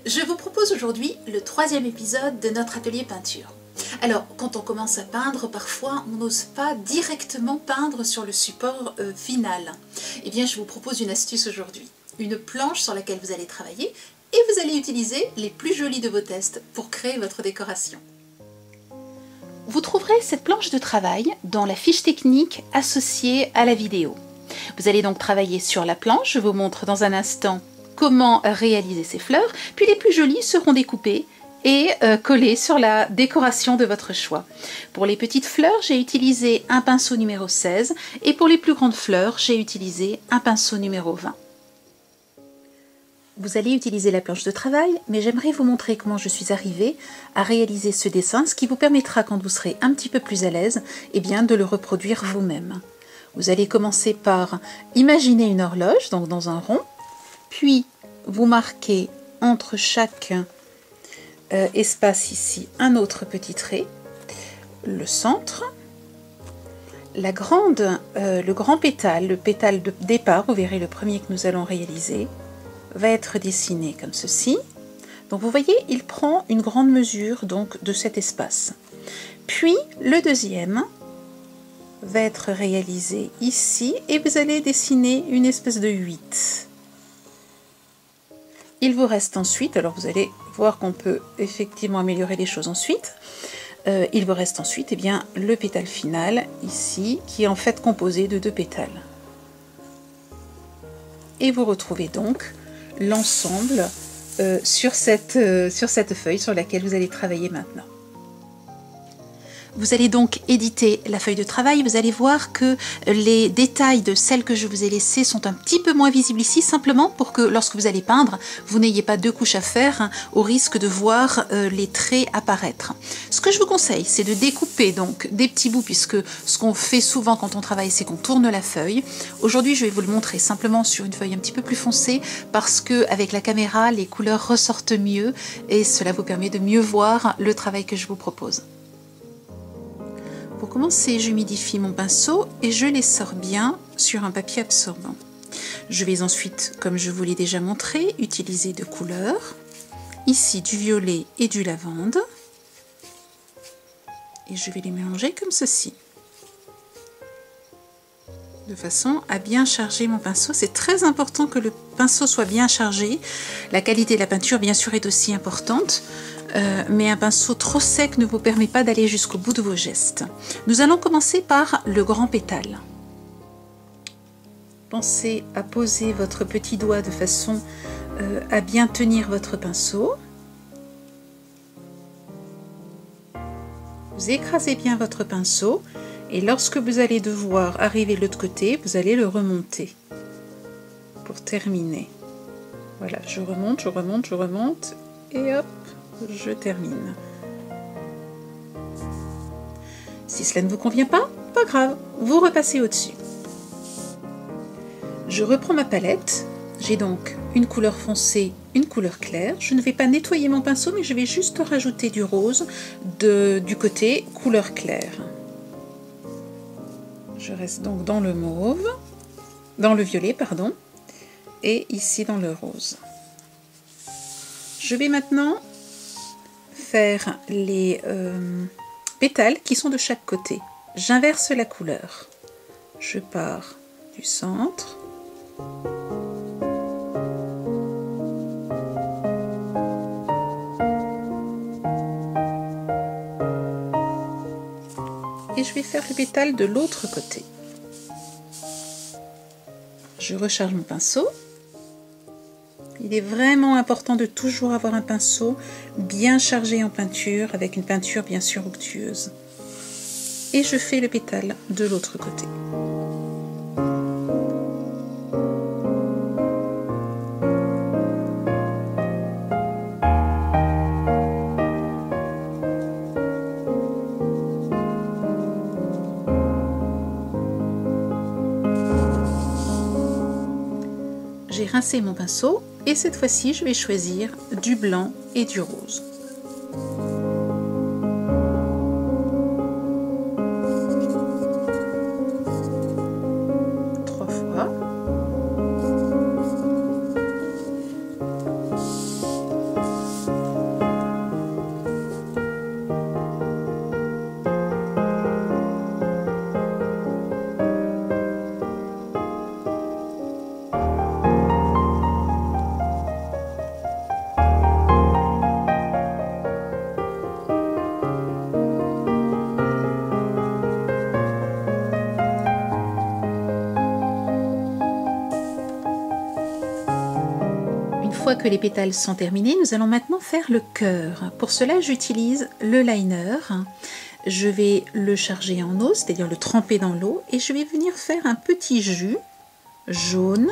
Je vous propose aujourd'hui le 3e épisode de notre atelier peinture. Alors, quand on commence à peindre, parfois on n'ose pas directement peindre sur le support final. Eh bien, je vous propose une astuce aujourd'hui. Une planche sur laquelle vous allez travailler et vous allez utiliser les plus jolis de vos tests pour créer votre décoration. Vous trouverez cette planche de travail dans la fiche technique associée à la vidéo. Vous allez donc travailler sur la planche, je vous montre dans un instant comment réaliser ces fleurs, puis les plus jolies seront découpées et collées sur la décoration de votre choix. Pour les petites fleurs, j'ai utilisé un pinceau numéro 16 et pour les plus grandes fleurs, j'ai utilisé un pinceau numéro 20. Vous allez utiliser la planche de travail, mais j'aimerais vous montrer comment je suis arrivée à réaliser ce dessin, ce qui vous permettra, quand vous serez un petit peu plus à l'aise, eh bien, de le reproduire vous-même. Vous allez commencer par imaginer une horloge, donc dans un rond, puis vous marquez entre chaque espace ici un autre petit trait, le centre, le grand pétale, le pétale de départ, vous verrez le premier que nous allons réaliser, va être dessiné comme ceci. Donc vous voyez, il prend une grande mesure donc de cet espace. Puis le deuxième va être réalisé ici et vous allez dessiner une espèce de 8. Il vous reste ensuite, alors vous allez voir qu'on peut effectivement améliorer les choses ensuite, il vous reste ensuite eh bien, le pétale final ici qui est en fait composé de 2 pétales. Et vous retrouvez donc l'ensemble sur cette feuille sur laquelle vous allez travailler maintenant. Vous allez donc éditer la feuille de travail. Vous allez voir que les détails de celles que je vous ai laissées sont un petit peu moins visibles ici, simplement pour que lorsque vous allez peindre, vous n'ayez pas 2 couches à faire au risque de voir les traits apparaître. Ce que je vous conseille, c'est de découper donc des petits bouts, puisque ce qu'on fait souvent quand on travaille, c'est qu'on tourne la feuille. Aujourd'hui, je vais vous le montrer simplement sur une feuille un petit peu plus foncée, parce que avec la caméra, les couleurs ressortent mieux et cela vous permet de mieux voir le travail que je vous propose. Pour commencer, j'humidifie mon pinceau et je l'essore bien sur un papier absorbant. Je vais ensuite, comme je vous l'ai déjà montré, utiliser 2 couleurs. Ici, du violet et du lavande. Et je vais les mélanger comme ceci. De façon à bien charger mon pinceau. C'est très important que le pinceau soit bien chargé. La qualité de la peinture, bien sûr, est aussi importante. Mais un pinceau trop sec ne vous permet pas d'aller jusqu'au bout de vos gestes. Nous allons commencer par le grand pétale. Pensez à poser votre petit doigt de façon à bien tenir votre pinceau. Vous écrasez bien votre pinceau et lorsque vous allez devoir arriver de l'autre côté, vous allez le remonter pour terminer. Voilà, je remonte et hop, je termine. Si cela ne vous convient pas, pas grave, vous repassez au-dessus. Je reprends ma palette, j'ai donc une couleur foncée, une couleur claire. Je ne vais pas nettoyer mon pinceau, mais je vais juste rajouter du rose du côté couleur claire. Je reste donc dans le mauve, dans le violet, pardon, et ici dans le rose. Je vais maintenant faire les pétales qui sont de chaque côté. J'inverse la couleur. Je pars du centre. Et je vais faire les pétales de l'autre côté. Je recharge mon pinceau. Il est vraiment important de toujours avoir un pinceau bien chargé en peinture, avec une peinture bien sûr onctueuse. Et je fais le pétale de l'autre côté. J'ai rincé mon pinceau et cette fois-ci je vais choisir du blanc et du rose. que les pétales sont terminés, nous allons maintenant faire le cœur. Pour cela, j'utilise le liner. Je vais le charger en eau, c'est-à-dire le tremper dans l'eau, et je vais venir faire un petit jus jaune.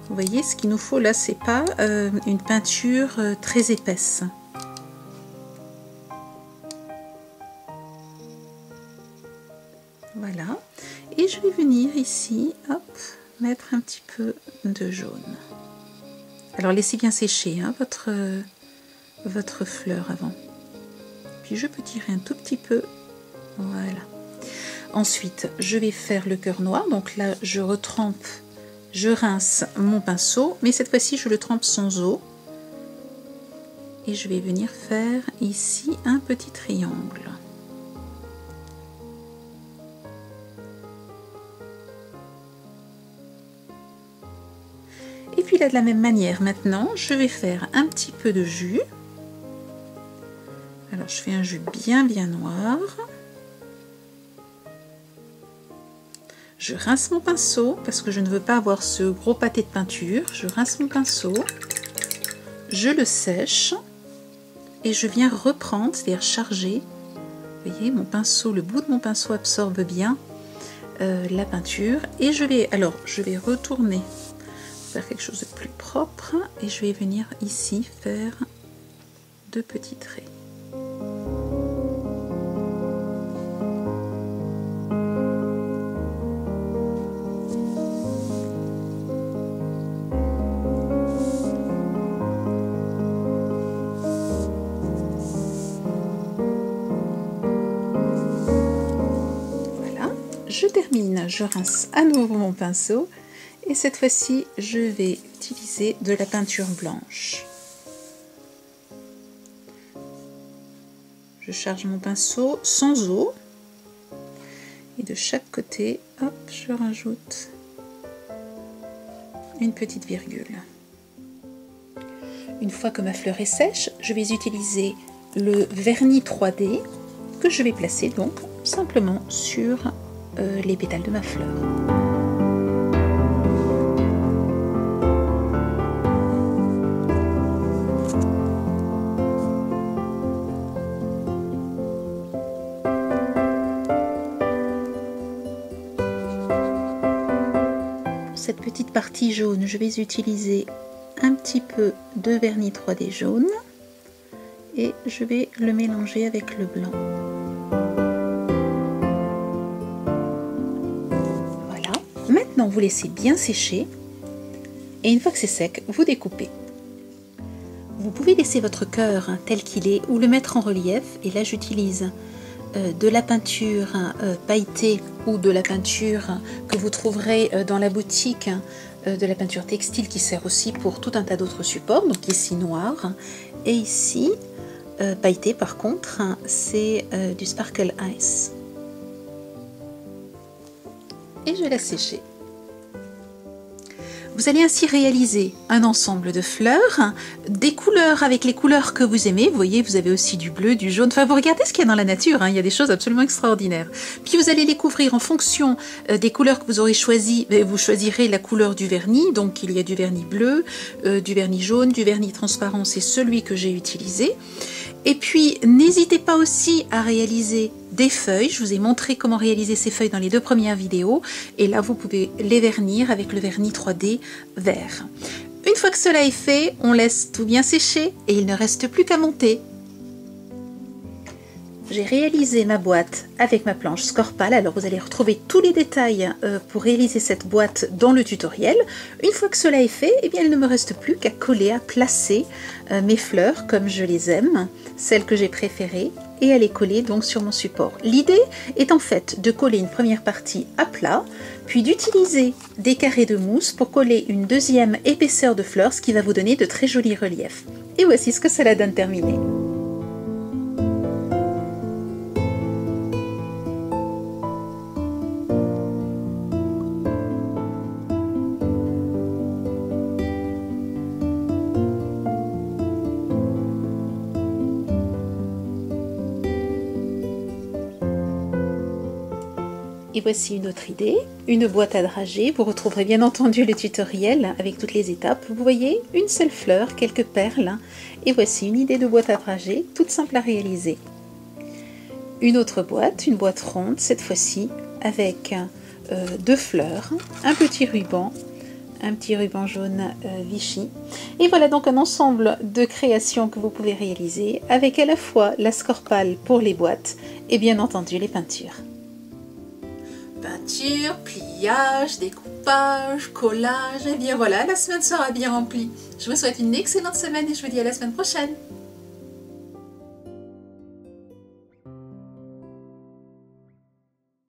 Vous voyez, ce qu'il nous faut là, c'est pas une peinture très épaisse. Voilà. Et je vais venir ici, hop, mettre un petit peu de jaune. Alors laissez bien sécher hein, votre fleur avant. Puis je peux tirer un tout petit peu. Voilà. Ensuite, je vais faire le cœur noir. Donc là, je retrempe, je rince mon pinceau, mais cette fois-ci, je le trempe sans eau. Et je vais venir faire ici un petit triangle. Et puis là, de la même manière, maintenant, je vais faire un petit peu de jus. Alors, je fais un jus bien noir. Je rince mon pinceau parce que je ne veux pas avoir ce gros pâté de peinture. Je rince mon pinceau, je le sèche et je viens reprendre, c'est-à-dire charger. Vous voyez, mon pinceau, le bout de mon pinceau absorbe bien la peinture. Et je vais retourner faire quelque chose de plus propre et je vais venir ici faire 2 petits traits. Voilà, je termine, je rince à nouveau mon pinceau. Et cette fois-ci, je vais utiliser de la peinture blanche. Je charge mon pinceau sans eau. Et de chaque côté, hop, je rajoute une petite virgule. Une fois que ma fleur est sèche, je vais utiliser le vernis 3D que je vais placer donc simplement sur les pétales de ma fleur. Cette petite partie jaune, je vais utiliser un petit peu de vernis 3D jaune et je vais le mélanger avec le blanc. Voilà. Maintenant, vous laissez bien sécher et une fois que c'est sec, vous découpez. Vous pouvez laisser votre cœur tel qu'il est ou le mettre en relief et là j'utilise de la peinture pailletée ou de la peinture que vous trouverez dans la boutique, de la peinture textile qui sert aussi pour tout un tas d'autres supports. Donc ici noir et ici pailleté par contre c'est du Sparkle Ice. Et je laisse sécher. Vous allez ainsi réaliser un ensemble de fleurs, des couleurs avec les couleurs que vous aimez. Vous voyez, vous avez aussi du bleu, du jaune. Enfin, vous regardez ce qu'il y a dans la nature, hein. Il y a des choses absolument extraordinaires. Puis vous allez les couvrir en fonction des couleurs que vous aurez choisies. Vous choisirez la couleur du vernis. Donc, il y a du vernis bleu, du vernis jaune, du vernis transparent. C'est celui que j'ai utilisé. Et puis, n'hésitez pas aussi à réaliser des feuilles. Je vous ai montré comment réaliser ces feuilles dans les 2 premières vidéos. Et là, vous pouvez les vernir avec le vernis 3D vert. Une fois que cela est fait, on laisse tout bien sécher et il ne reste plus qu'à monter. J'ai réalisé ma boîte avec ma planche Scorpal. Alors vous allez retrouver tous les détails pour réaliser cette boîte dans le tutoriel. Une fois que cela est fait, eh bien, il ne me reste plus qu'à coller, à placer mes fleurs comme je les aime, celles que j'ai préférées, et à les coller donc sur mon support. L'idée est en fait de coller une première partie à plat, puis d'utiliser des carrés de mousse pour coller une deuxième épaisseur de fleurs, ce qui va vous donner de très jolis reliefs. Et voici ce que cela donne terminé. Et voici une autre idée, une boîte à dragées. Vous retrouverez bien entendu le tutoriel avec toutes les étapes. Vous voyez, une seule fleur, quelques perles. Et voici une idée de boîte à dragées, toute simple à réaliser. Une autre boîte, une boîte ronde cette fois-ci, avec 2 fleurs, un petit ruban jaune Vichy. Et voilà donc un ensemble de créations que vous pouvez réaliser avec à la fois la scorpale pour les boîtes et bien entendu les peintures. Peinture, pliage, découpage, collage, et bien voilà, la semaine sera bien remplie. Je vous souhaite une excellente semaine et je vous dis à la semaine prochaine.